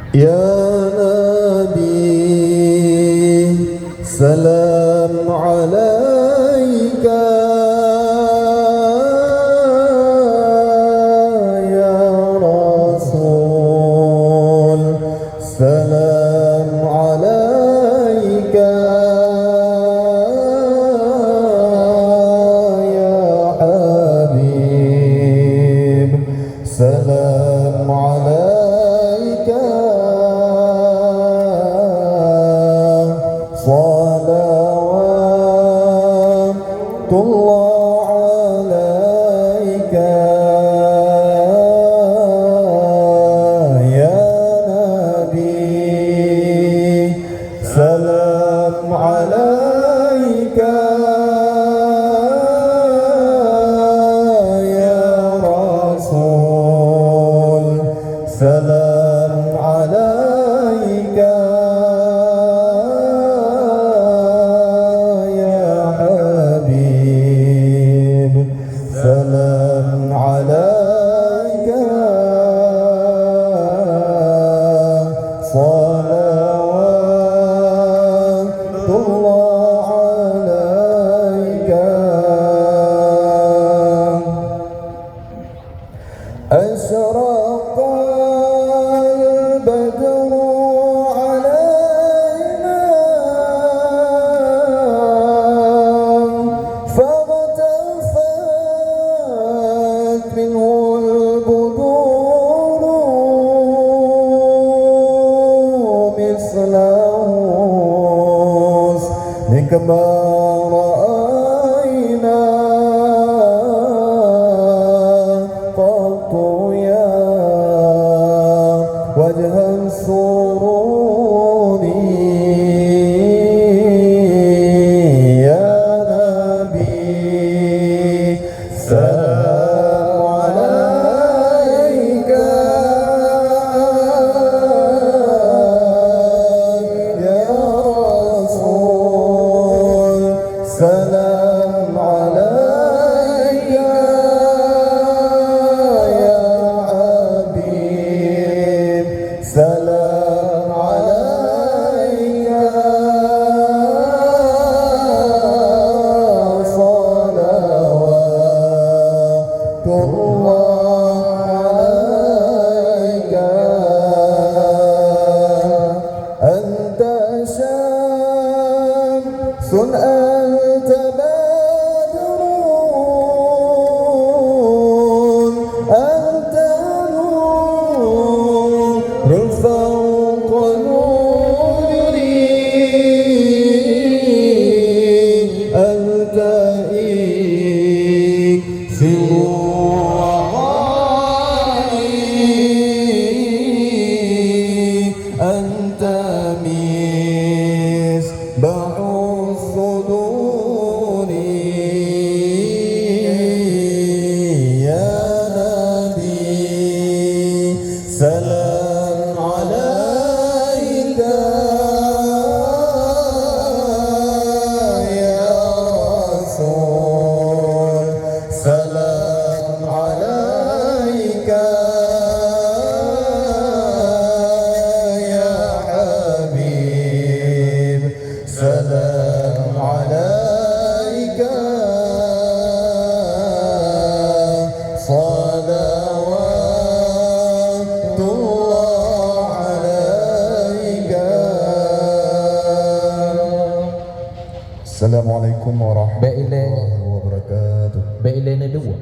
Ya Nabi, salam alaika. Ya Rasul, salam alaika. Ya Habib, salam alaika. Salawatullah alaika ya Nabi, salam alaika ya Rasul, salam alaika. Salam alaika. Salawatullah alaika. Asyraqal badru alaina منه البدور مثله كما رأينا قط يا وجه السرور يا نبي. Salam alaika ya Habib, salam alaika. Salawatullah alaika. Anta syamsun فوق نوري أنت إكسر وغالي أنت مصباح الصدور يا نبي. سلام عليك يا رسول، سلام عليك يا حبيب، سلام عليك. Assalamualaikum warahmatullahi wabarakatuh. Baik, dua.